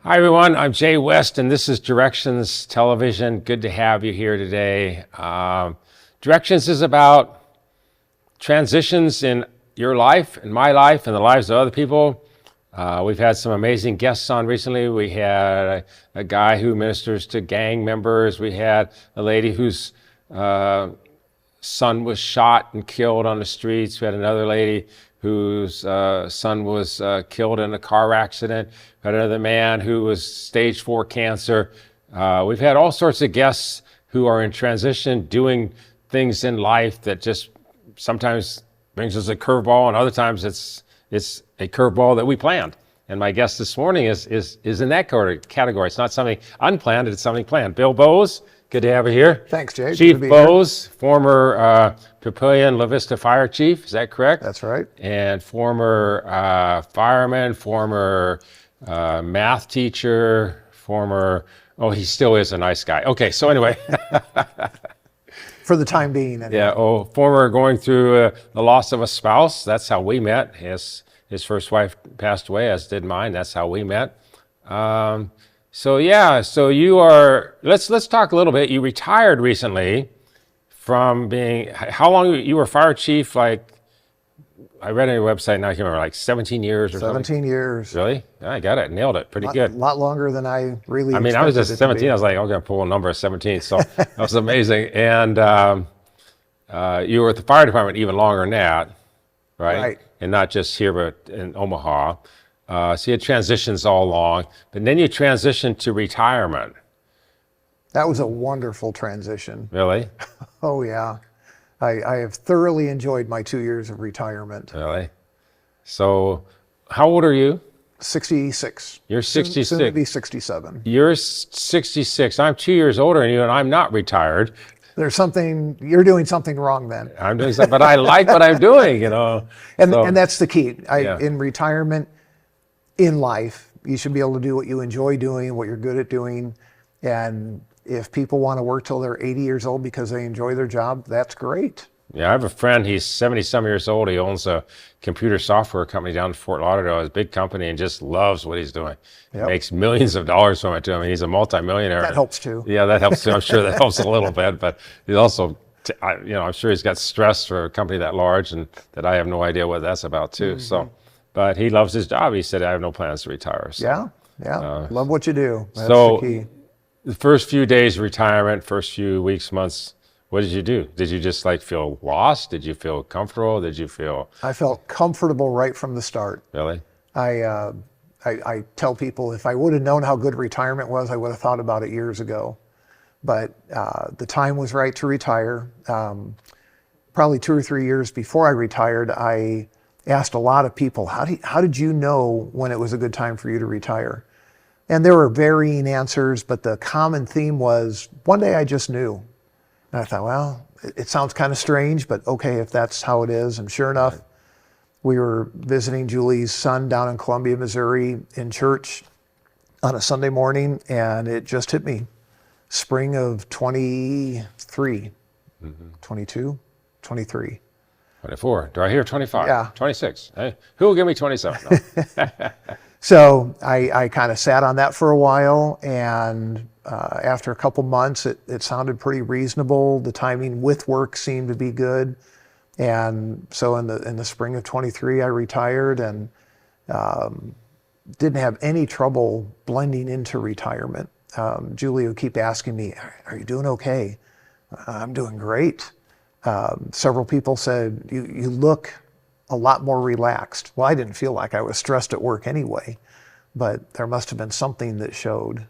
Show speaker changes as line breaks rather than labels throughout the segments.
Hi everyone, I'm Jay West and this is Directions Television. Good to have you here today. Directions is about transitions in your life, in my life, and the lives of other people. We've had some amazing guests on recently. We had a guy who ministers to gang members. We had a lady whose son was shot and killed on the streets. We had another lady whose son was killed in a car accident. We had another man who was stage 4 cancer. We've had all sorts of guests who are in transition, doing things in life that just sometimes brings us a curveball, and other times it's a curveball that we planned. And my guest this morning is in that category. It's not something unplanned, it's something planned. Bill Bowes, good to have you here.
Thanks, Jay.
Chief Bowes, former Papillion Fire Chief, is that correct?
That's right.
And former fireman, former math teacher, he still is a nice guy. Okay, so anyway.
For the time being. Anyway.
Yeah, former going through the loss of a spouse. That's how we met. His first wife passed away, as did mine. That's how we met. So you are, let's talk a little bit. You retired recently from being, how long, you were fire chief, like, I read on your website, now I can't remember, like 17 years or
17
something?
years.
Really? I got it, nailed it, pretty good.
A lot longer than I really
I mean, I was just 17, I was like, I'm gonna pull a number of 17, so that was amazing. And you were at the fire department even longer than that, right?
Right.
And not just here, but in Omaha. So you had transitions all along, but then you transitioned to retirement.
That was a wonderful transition.
Really?
Oh, yeah. I have thoroughly enjoyed my 2 years of retirement.
Really? So how old are you?
66.
You're 66.
Soon to be 67.
You're 66. I'm 2 years older than you, and I'm not retired.
You're doing something wrong then.
I'm doing something, but I like what I'm doing, you know.
And
So,
that's the key.
Yeah.
In retirement, in life, you should be able to do what you enjoy doing, what you're good at doing. And if people want to work till they're 80 years old because they enjoy their job, that's great.
Yeah, I have a friend, he's 70-some years old. He owns a computer software company down in Fort Lauderdale, a big company, and just loves what he's doing.
Yep.
He makes millions of dollars from it too. I mean, he's a multimillionaire.
That helps too.
Yeah, that helps too. I'm sure that helps a little bit, but he's also, I'm sure he's got stress for a company that large, and that I have no idea what that's about too.
Mm-hmm.
So, but he loves his job. He said, I have no plans to retire. So.
Yeah. Love what you do. That's
So-
the key.
The first few days of retirement, first few weeks, months, what did you do? Did you just feel lost? Did you feel comfortable? Did you feel...
I felt comfortable right from the start.
Really?
I tell people if I would have known how good retirement was, I would have thought about it years ago. But the time was right to retire. Probably 2 or 3 years before I retired, I asked a lot of people, how did you know when it was a good time for you to retire? And there were varying answers, but the common theme was, one day I just knew. And I thought, well, it sounds kind of strange, but okay, if that's how it is. And sure enough, we were visiting Julie's son down in Columbia, Missouri in church on a Sunday morning, and it just hit me. Spring of 23, 22, 23.
24. Do I hear 25?
Yeah.
26. Hey, who will give me 27? No.
So I kind of sat on that for a while, and after a couple months, it sounded pretty reasonable. The timing with work seemed to be good. And so in the spring of 23, I retired and didn't have any trouble blending into retirement. Julie would keep asking me, are you doing okay? I'm doing great. Several people said, you look a lot more relaxed. Well, I didn't feel like I was stressed at work anyway, but there must have been something that showed.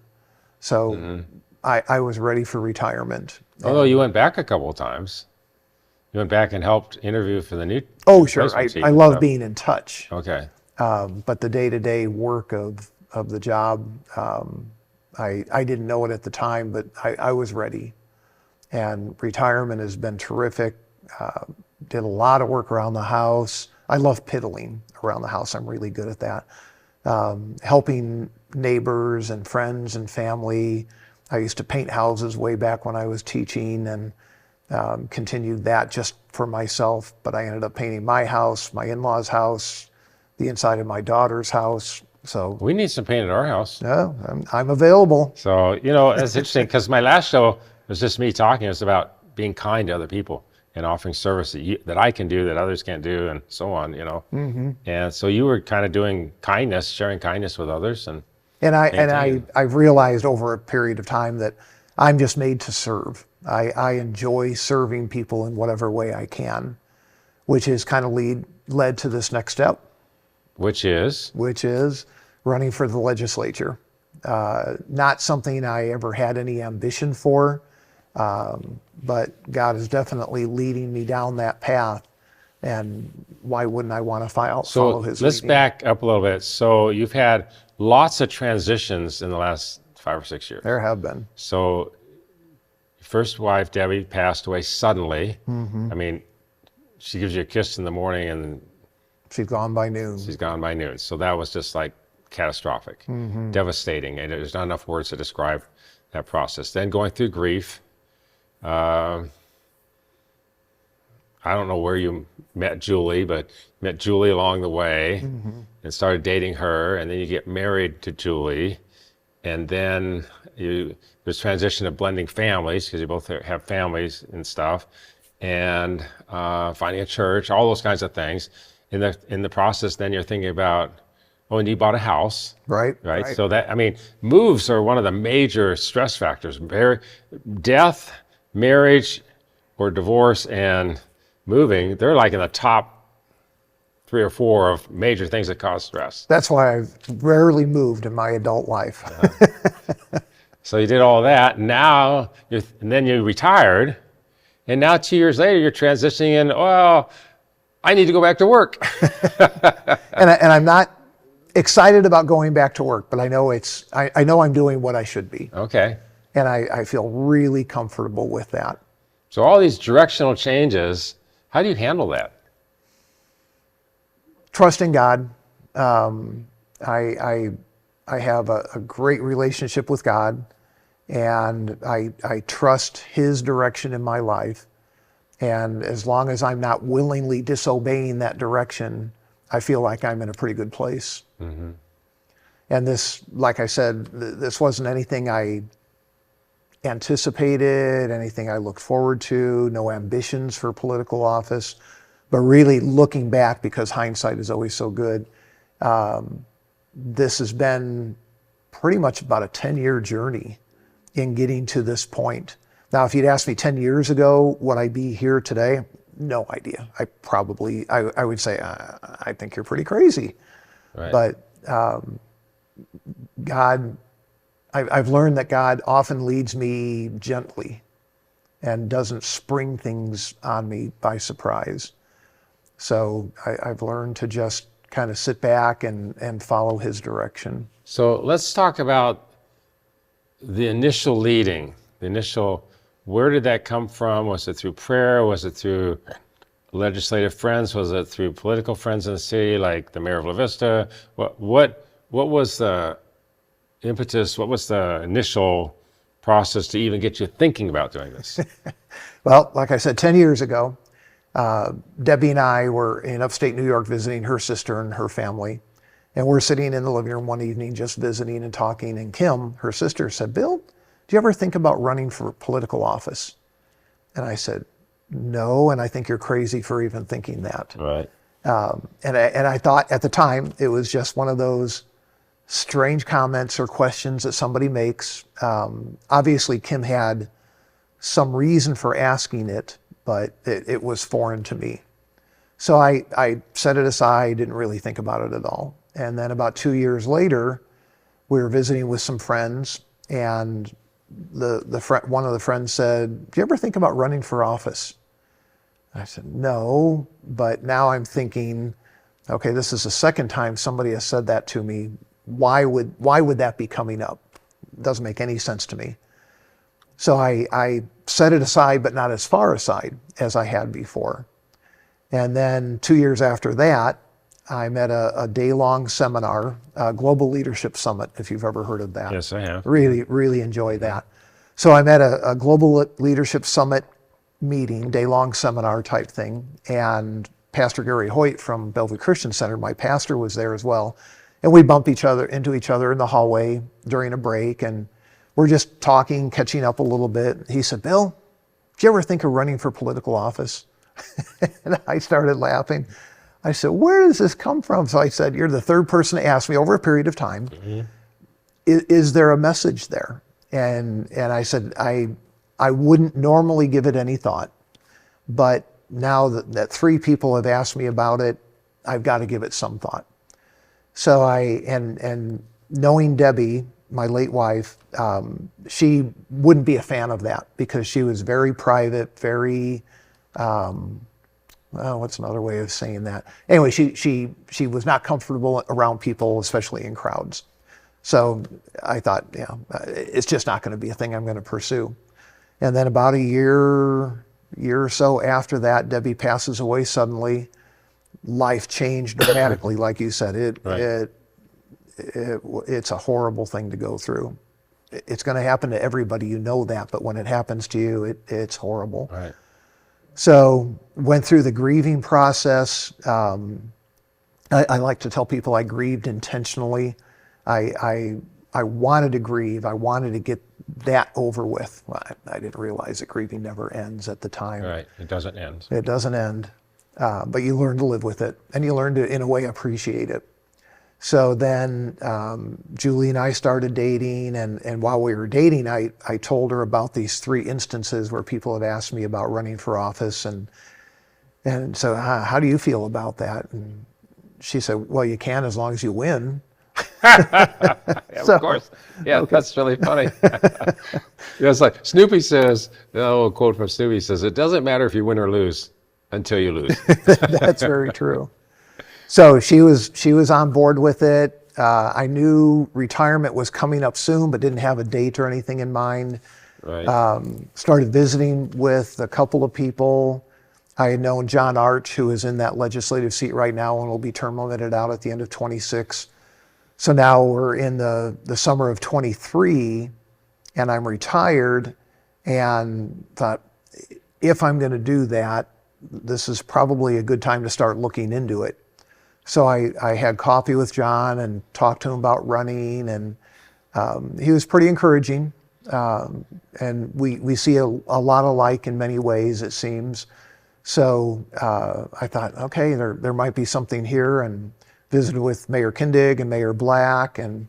So I was ready for retirement.
Although you went back a couple of times. You went back and helped interview for the new...
Oh, sure.
replacement team,
I love
so-
being in touch.
Okay.
But the day-to-day work of the job, I didn't know it at the time, but I was ready. And retirement has been terrific. Did a lot of work around the house. I love piddling around the house. I'm really good at that. Helping neighbors and friends and family. I used to paint houses way back when I was teaching, and continued that just for myself. But I ended up painting my house, my in-laws' house, the inside of my daughter's house. So,
We need some paint at our house.
no, I'm available.
So, it's interesting because my last show was just me talking. It's about being kind to other people and offering service that I can do that others can't do, and so on, And so you were kind of doing kindness, sharing kindness with others.
I've realized over a period of time that I'm just made to serve. I enjoy serving people in whatever way I can, which has kind of led to this next step.
Which is
Running for the legislature. Not something I ever had any ambition for, but God is definitely leading me down that path. And why wouldn't I want to follow his
let's
leading?
back up a little bit. So you've had lots of transitions in the last 5 or 6 years.
There have been.
So your first wife, Debbie, passed away suddenly.
Mm-hmm.
I mean, she gives you a kiss in the morning and
She's gone by noon.
she's gone by noon. So that was just like catastrophic, devastating. And there's not enough words to describe that process. Then going through grief. I don't know where you met Julie, but met Julie along the way and started dating her. And then you get married to Julie. And then there's transition of blending families because you both have families and stuff. And finding a church, all those kinds of things. In the process, then you're thinking about, and you bought a house.
Right.
So moves are one of the major stress factors. Death, marriage, or divorce, and moving, they're like in the top 3 or 4 of major things that cause stress.
That's why I've rarely moved in my adult life.
So you did all that. Now, and then you retired, and now 2 years later, you're transitioning in, I need to go back to work.
And I'm not excited about going back to work, but I know I know I'm doing what I should be.
Okay.
And I feel really comfortable with that.
So all these directional changes, how do you handle that?
Trusting God. I have a great relationship with God, and I trust His direction in my life. And as long as I'm not willingly disobeying that direction, I feel like I'm in a pretty good place. Mm-hmm. And this, like I said, this wasn't anything I anticipated, anything I looked forward to, no ambitions for political office, but really looking back, because hindsight is always so good, this has been pretty much about a 10-year journey in getting to this point. Now, if you'd asked me 10 years ago, would I be here today? No idea. I would say, I think you're pretty crazy.
Right.
But God, I've learned that God often leads me gently and doesn't spring things on me by surprise. So I've learned to just kind of sit back and follow His direction.
So let's talk about the initial leading, where did that come from? Was it through prayer? Was it through legislative friends? Was it through political friends in the city, like the mayor of La Vista? What was the impetus? What was the initial process to even get you thinking about doing this?
Well, like I said, 10 years ago, Debbie and I were in upstate New York visiting her sister and her family. And we're sitting in the living room one evening just visiting and talking. And Kim, her sister, said, "Bill, do you ever think about running for political office?" And I said, "No, and I think you're crazy for even thinking that."
Right.
And I thought at the time it was just one of those strange comments or questions that somebody makes. Obviously, Kim had some reason for asking it, but it was foreign to me. So I set it aside, didn't really think about it at all. And then about 2 years later, we were visiting with some friends, and one of the friends said, "Do you ever think about running for office?" I said, "No," but now I'm thinking, okay, this is the second time somebody has said that to me. Why would that be coming up? It doesn't make any sense to me. So I set it aside, but not as far aside as I had before. And then 2 years after that, I'm at a day-long seminar, Global Leadership Summit, if you've ever heard of that.
Yes, I have.
Really, really enjoy that. So I'm at a Global Leadership Summit meeting, day-long seminar type thing, and Pastor Gary Hoyt from Bellevue Christian Center, my pastor, was there as well. And we bump into each other in the hallway during a break, and we're just talking, catching up a little bit. He said, "Bill, did you ever think of running for political office?" And I started laughing. I said, "Where does this come from?" So I said, "You're the third person to ask me over a period of time.
Mm-hmm.
Is there a message there?" And I said, I wouldn't normally give it any thought, but now that three people have asked me about it, I've got to give it some thought. So and knowing Debbie, my late wife, she wouldn't be a fan of that because she was very private, very, well, what's another way of saying that? Anyway, she was not comfortable around people, especially in crowds. So I thought, yeah, it's just not going to be a thing I'm going to pursue. And then about a year or so after that, Debbie passes away suddenly. Life changed dramatically, like you said. It's a horrible thing to go through. It's going to happen to everybody, you know that, but when it happens to you, it's horrible.
Right.
So went through the grieving process. I like to tell people I grieved intentionally. I wanted to grieve. I wanted to get that over with. Well, I didn't realize that grieving never ends at the time.
Right. It doesn't end.
It doesn't end. But you learn to live with it, and you learn to, in a way, appreciate it. So then Julie and I started dating, and while we were dating, I told her about these three instances where people had asked me about running for office, and so how do you feel about that? And she said, "Well, you can as long as you win."
Yeah, of course. Yeah, okay. That's really funny. Yeah, it's like Snoopy says, a quote from Snoopy says, "It doesn't matter if you win or lose until you lose."
That's very true. So she was on board with it. I knew retirement was coming up soon, but didn't have a date or anything in mind.
Right.
Started visiting with a couple of people. I had known John Arch, who is in that legislative seat right now and will be term limited out at the end of 26. So now we're in the summer of 23, and I'm retired, and thought, if I'm going to do that, this is probably a good time to start looking into it. So I had coffee with John and talked to him about running, and he was pretty encouraging. And we see a lot alike in many ways, it seems. So I thought, okay, there might be something here, and visited with Mayor Kindig and Mayor Black and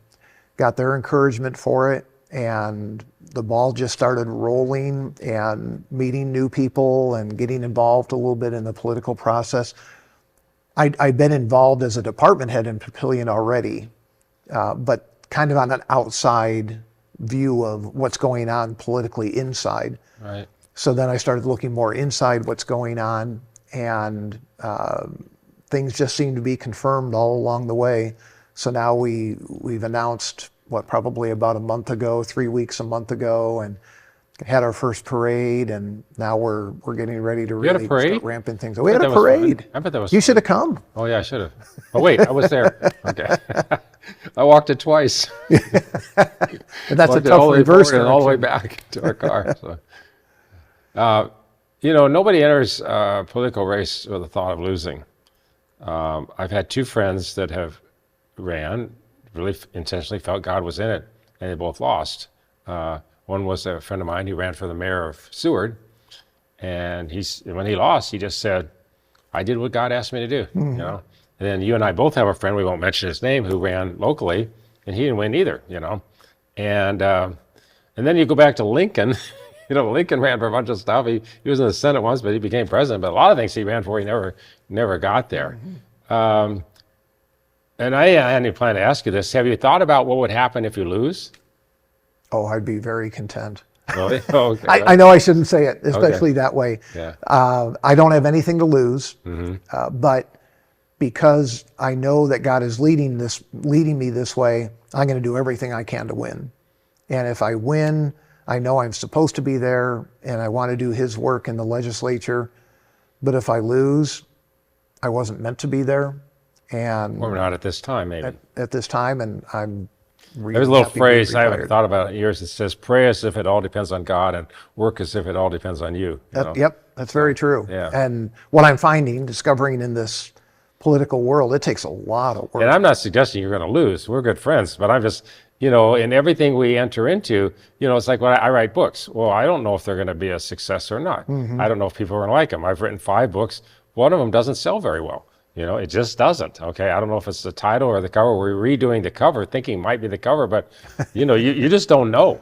got their encouragement for it. And the ball just started rolling, and meeting new people and getting involved a little bit in the political process. I'd been involved as a department head in Papillion already, but kind of on an outside view of what's going on politically inside.
Right.
So then I started looking more inside what's going on, and things just seem to be confirmed all along the way. So now we've announced, probably about a month ago, 3 weeks a month ago, and had our first parade, and now we're getting ready to really start ramping things up. We had a parade.
I bet that was
You should have come.
Oh yeah, I should have. Oh wait, I was there. Okay. I walked it twice.
And that's a tough reverse
and all the way back to our car. So. Nobody enters a political race with the thought of losing. I've had two friends that have ran, really intentionally felt God was in it, and they both lost. One was a friend of mine who ran for the mayor of Seward, and when he lost, he just said, "I did what God asked me to do." Mm-hmm. And then you and I both have a friend, we won't mention his name, who ran locally, and he didn't win either. And then you go back to Lincoln. Lincoln ran for a bunch of stuff. He was in the Senate once, but he became president. But a lot of things he ran for, he never got there. Mm-hmm. And I hadn't planned to ask you this. Have you thought about what would happen if you lose?
Oh, I'd be very content.
Really? Oh, okay.
I know I shouldn't say it, especially that way.
Yeah.
I don't have anything to lose,
Mm-hmm.
but because I know that God is leading me this way, I'm going to do everything I can to win. And if I win, I know I'm supposed to be there, and I want to do His work in the legislature. But if I lose, I wasn't meant to be there. And
or not at this time, maybe.
At this time, and I'm really
There's a little
happy
phrase I
retired.
haven't thought about in years. It says, "Pray as if it all depends on God, and work as if it all depends on you."
Yep, that's very true.
Yeah.
And what I'm discovering in this political world, it takes a lot of work.
And I'm not suggesting you're going to lose. We're good friends, but I'm just, in everything we enter into, it's like when I write books. Well, I don't know if they're going to be a success or not. I don't know if people are going to like them. I've written 5 books. One of them doesn't sell very well. It just doesn't. Okay. I don't know if it's the title or the cover. We're redoing the cover, thinking it might be the cover, but you just don't know.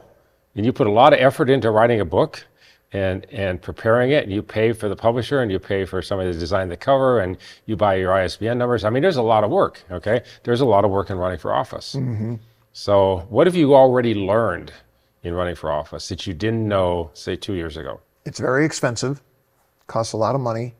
And you put a lot of effort into writing a book and preparing it, and you pay for the publisher, and you pay for somebody to design the cover, and you buy your ISBN numbers. I mean, there's a lot of work. Okay. There's a lot of work in running for office. So what have you already learned in running for office that you didn't know, say, 2 years ago?
It's very expensive, costs a lot of money.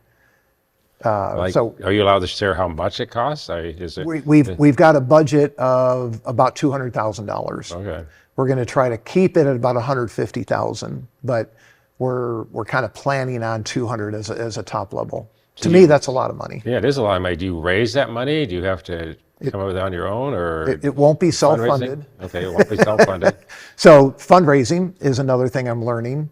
So are you allowed to share how much it costs?
We've got a budget of about $200,000.
Okay.
We're going to try to keep it at about $150,000, but we're kind of planning on 200 as a top level. To me, that's a lot of money.
Yeah, it is a lot of money. Do you raise that money? Do you have to come up with it on your own, or
it won't be self-funded?
Okay, it won't be self-funded.
So fundraising is another thing I'm learning.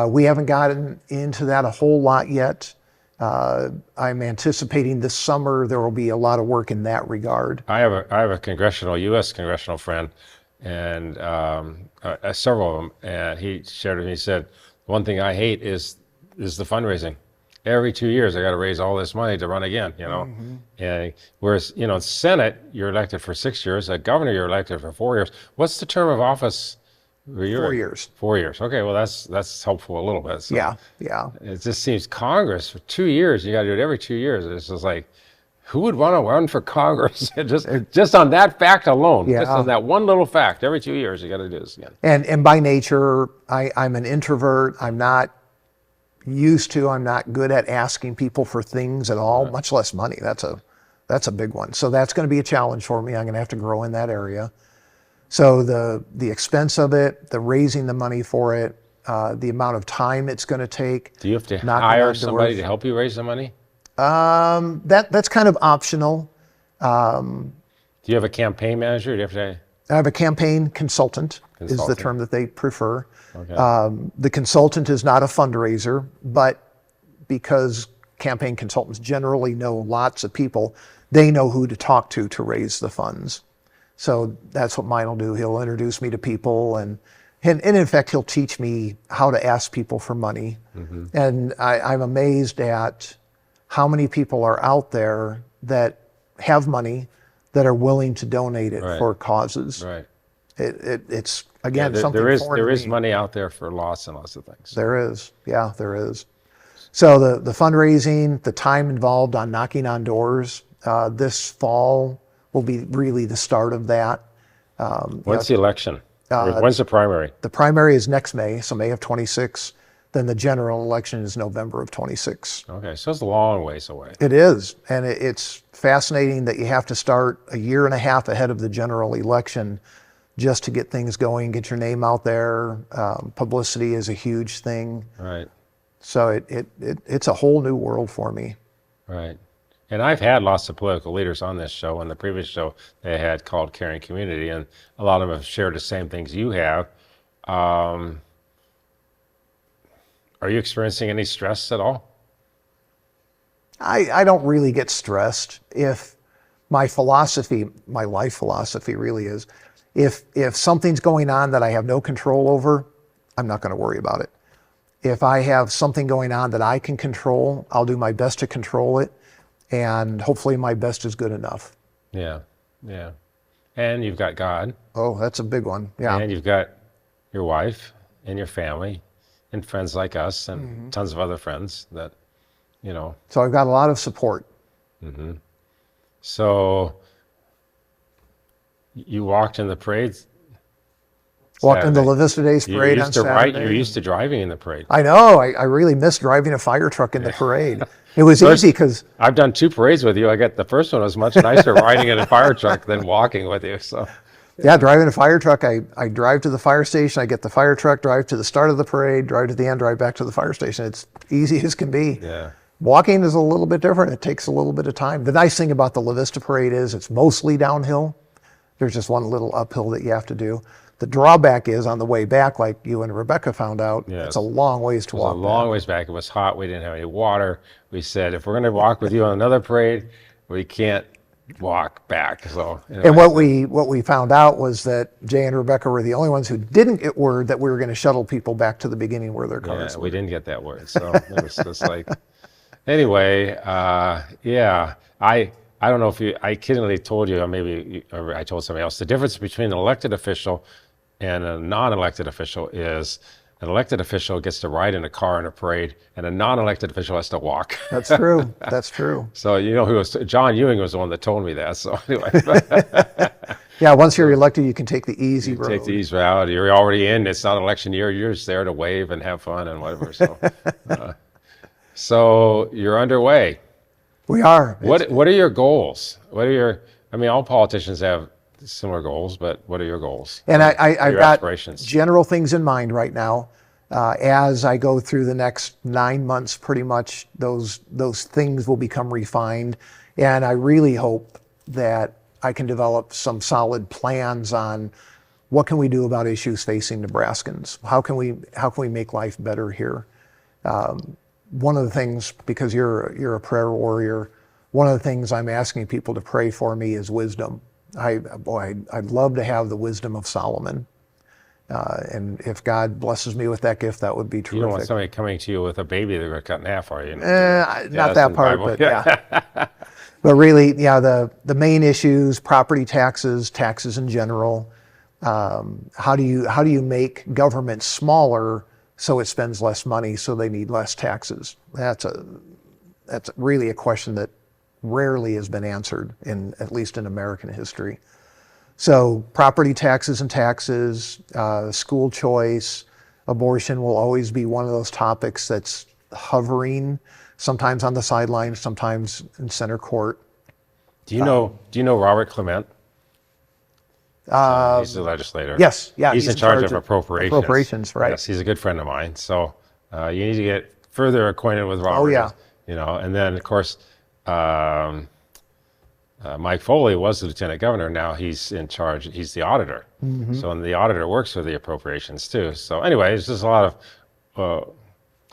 We haven't gotten into that a whole lot yet. I'm anticipating this summer there will be a lot of work in that regard.
I have a U.S. congressional friend, and several of them, and he shared with me. He said, "One thing I hate is the fundraising. Every 2 years, I got to raise all this money to run again. And whereas in Senate, you're elected for 6 years. A governor, you're elected for 4 years. What's the term of office?
4 years.
4 years. Okay, well that's helpful a little bit. So
yeah.
It just seems Congress for 2 years. You got to do it every 2 years. It's just like, who would want to run for Congress? just on that fact alone.
Yeah.
Just on that one little fact, every 2 years you got to do this again.
And by nature, I'm an introvert. I'm not good at asking people for things at all, much less money. That's a big one. So that's going to be a challenge for me. I'm going to have to grow in that area. So the expense of it, the raising the money for it, the amount of time it's going to take.
Do you have to hire somebody to help you raise the money?
That's kind of optional.
Do you have a campaign manager? Do you have to?
I have a campaign consultant. Is the term that they prefer.
Okay.
The consultant is not a fundraiser, but because campaign consultants generally know lots of people, they know who to talk to raise the funds. So that's what mine will do. He'll introduce me to people, and in fact, he'll teach me how to ask people for money. And I'm amazed at how many people are out there that have money that are willing to donate it for causes.
Right.
It's again something
there is money out there for lots and lots of things.
There is. Yeah, there is. So the fundraising, the time involved on knocking on doors, this fall will be really the start of that.
When's the election? When's the primary?
The primary is next May, so May of 26. Then the general election is November of 26.
Okay, so it's a long ways away.
It is, and it's fascinating that you have to start a year and a half ahead of the general election just to get things going, get your name out there. Publicity is a huge thing.
Right.
So it's a whole new world for me.
Right. And I've had lots of political leaders on this show. And the previous show they had called Caring Community, and a lot of them have shared the same things you have. Are you experiencing any stress at all?
I don't really get stressed. If my life philosophy really is, if something's going on that I have no control over, I'm not going to worry about it. If I have something going on that I can control, I'll do my best to control it, and hopefully my best is good enough.
Yeah, yeah. And you've got God.
Oh, that's a big one. Yeah.
And you've got your wife and your family and friends like us and tons of other friends that,
So I've got a lot of support.
So you walked in the parade.
Walked in the La Vista Days parade on Saturday.
You're used to driving in the parade.
I know. I really miss driving a fire truck in the parade. It was easy because
I've done 2 parades with you. I got the first one was much nicer riding in a fire truck than walking with you. So
yeah, driving a fire truck, I drive to the fire station, I get the fire truck, drive to the start of the parade, drive to the end, drive back to the fire station. It's easy as can be.
Yeah.
Walking is a little bit different. It takes a little bit of time. The nice thing about the La Vista parade is it's mostly downhill. There's just one little uphill that you have to do. The drawback is on the way back, like you and Rebecca found out, it's a long ways to walk.
It was a long ways back. It was hot. We didn't have any water. We said, if we're going to walk with you on another parade, we can't walk back. So
And
anyway,
what we found out was that Jay and Rebecca were the only ones who didn't get word that we were going to shuttle people back to the beginning where their cars
yeah,
were.
we didn't get that word. So it was just like, anyway, yeah, I don't know if I kiddingly told you, or maybe or I told somebody else, the difference between an elected official and a non-elected official is an elected official gets to ride in a car in a parade, and a non-elected official has to walk.
That's true. That's true.
So you know who was John Ewing was the one that told me that. So anyway,
Yeah, once you're elected, you can take the easy road.
take the ease route. You're already in. It's not election year. You're just there to wave and have fun and whatever. So, so you're underway.
We are.
What are your goals? What are your? I mean, all politicians have similar goals, but what are your goals?
And
What are
I've
your
got
aspirations?
general things in mind right now. As I go through the next 9 months, pretty much those things will become refined. And I really hope that I can develop some solid plans on what can we do about issues facing Nebraskans? How can we make life better here? One of the things, because you're a prayer warrior, one of the things I'm asking people to pray for me is wisdom. I'd love to have the wisdom of Solomon. And if God blesses me with that gift, that would be terrific.
You don't want somebody coming to you with a baby they're going to cut in half, are you?
Not
that's
that
in the
part,
Bible.
but yeah. But really, yeah, the main issues, property taxes, taxes in general. How do you make government smaller so it spends less money, so they need less taxes? That's really a question that rarely has been answered at least in American history. So property taxes and taxes, school choice, abortion will always be one of those topics that's hovering, sometimes on the sidelines, sometimes in center court.
Do you know Robert Clement? He's the legislator.
Yes, yeah.
He's in charge of appropriations.
Appropriations, right.
Yes, he's a good friend of mine. So you need to get further acquainted with Robert.
Oh, yeah.
You know, and then of course, Mike Foley was the lieutenant governor. Now he's in charge. He's the auditor. Mm-hmm. So and the auditor works for the appropriations too. So anyway, there's just a lot of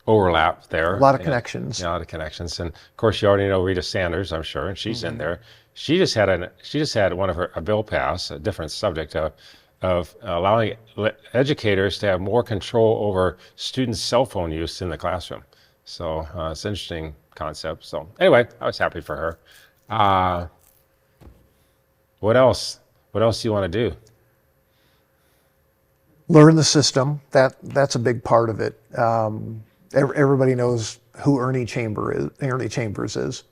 overlap there.
A lot of connections.
Yeah, a lot of connections. And of course, you already know Rita Sanders, I'm sure, and she's in there. She just had a bill pass, a different subject of allowing educators to have more control over students' cell phone use in the classroom. So it's an interesting concept. So anyway, I was happy for her. What else? What else do you want to do?
Learn the system. That's a big part of it. Everybody knows who Ernie Chambers is,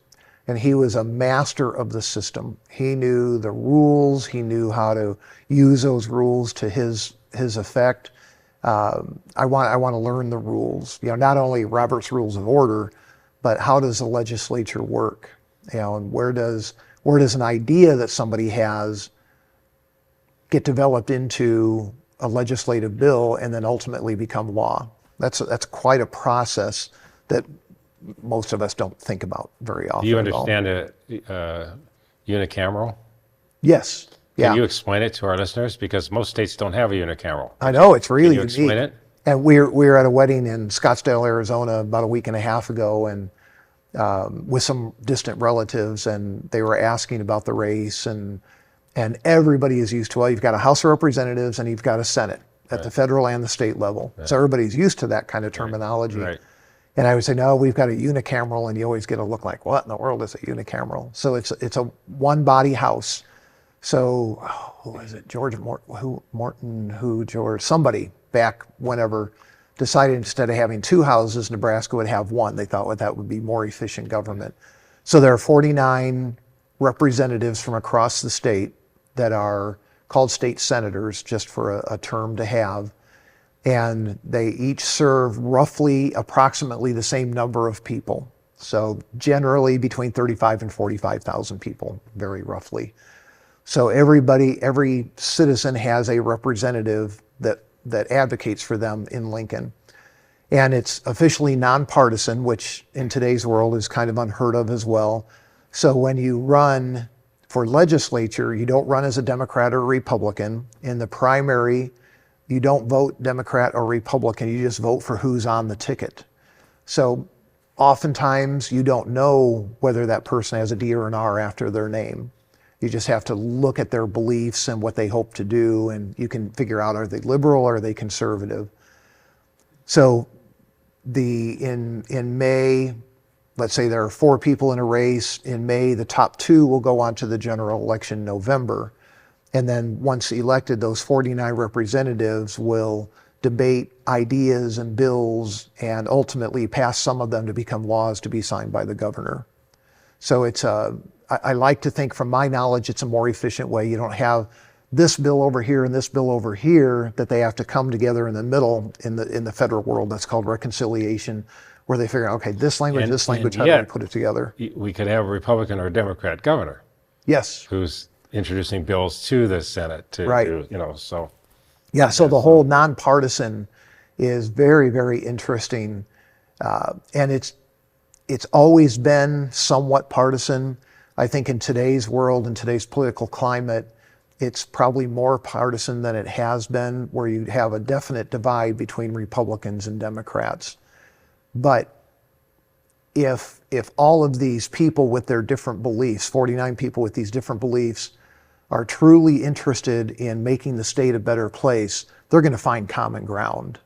and he was a master of the system. He knew the rules. He knew how to use those rules to his effect. I want to learn the rules. You know, not only Robert's Rules of Order, but how does the legislature work? You know, and where does an idea that somebody has get developed into a legislative bill and then ultimately become law? That's quite a process that most of us don't think about very often.
Do you understand unicameral?
Yes. Yeah.
Can you explain it to our listeners? Because most states don't have a unicameral.
I know, it's really
Can you
unique.
explain it?
And we were at a wedding in Scottsdale, Arizona about a week and a half ago, and with some distant relatives, and they were asking about the race, and everybody is used to, well, you've got a House of Representatives and you've got a Senate at the federal and the state level. Right. So everybody's used to that kind of terminology. Right. And I would say, no, we've got a unicameral, and you always get a look like, what in the world is a unicameral? So it's a one body house. So who was it? Somebody back whenever decided instead of having two houses, Nebraska would have one. They thought that would be more efficient government. So there are 49 representatives from across the state that are called state senators, just for a term to have. And they each serve approximately the same number of people. So generally between 35 and 45,000 people, very roughly. So every citizen has a representative that advocates for them in Lincoln. And it's officially nonpartisan, which in today's world is kind of unheard of as well. So when you run for legislature, you don't run as a Democrat or Republican. In the primary, you don't vote Democrat or Republican, you just vote for who's on the ticket. So oftentimes you don't know whether that person has a D or an R after their name. You just have to look at their beliefs and what they hope to do, and you can figure out, are they liberal or are they conservative? So in May, let's say there are 4 people in a race. In May, the top 2 will go on to the general election in November. And then once elected, those 49 representatives will debate ideas and bills and ultimately pass some of them to become laws to be signed by the governor. So I like to think, from my knowledge, it's a more efficient way. You don't have this bill over here and this bill over here that they have to come together in the middle in the federal world. That's called reconciliation, where they figure out, okay, this language, how do we put it together?
We could have a Republican or a Democrat governor.
Yes.
Who's introducing bills to the Senate so.
Yeah, so the whole nonpartisan is very, very interesting. And it's always been somewhat partisan. I think in today's world, in today's political climate, it's probably more partisan than it has been, where you have a definite divide between Republicans and Democrats. But if all of these people with their different beliefs, 49 people with these different beliefs, are truly interested in making the state a better place, they're going to find common ground.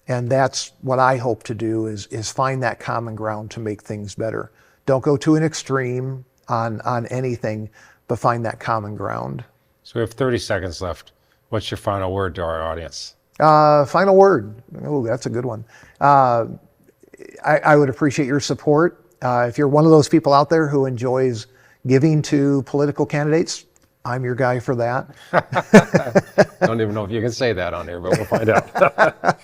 And that's what I hope to do, is find that common ground to make things better. Don't go to an extreme on anything, but find that common ground.
So we have 30 seconds left. What's your final word to our audience?
Final word. Oh, that's a good one. I would appreciate your support. If you're one of those people out there who enjoys giving to political candidates, I'm your guy for that.
Don't even know if you can say that on here, but we'll find out.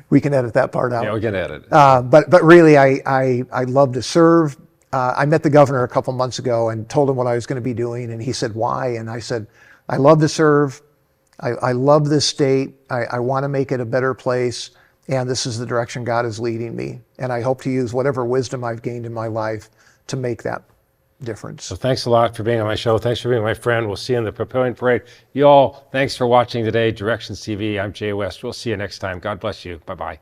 We can edit that part out.
Yeah, we can edit it.
But really, I love to serve. I met the governor a couple months ago and told him what I was going to be doing, and he said, why? And I said, I love to serve. I love this state. I want to make it a better place, and this is the direction God is leading me. And I hope to use whatever wisdom I've gained in my life to make that difference.
So thanks a lot for being on my show. Thanks for being my friend. We'll see you in the Papillion Parade. You all, thanks for watching today. Directions TV. I'm Jay West. We'll see you next time. God bless you. Bye-bye.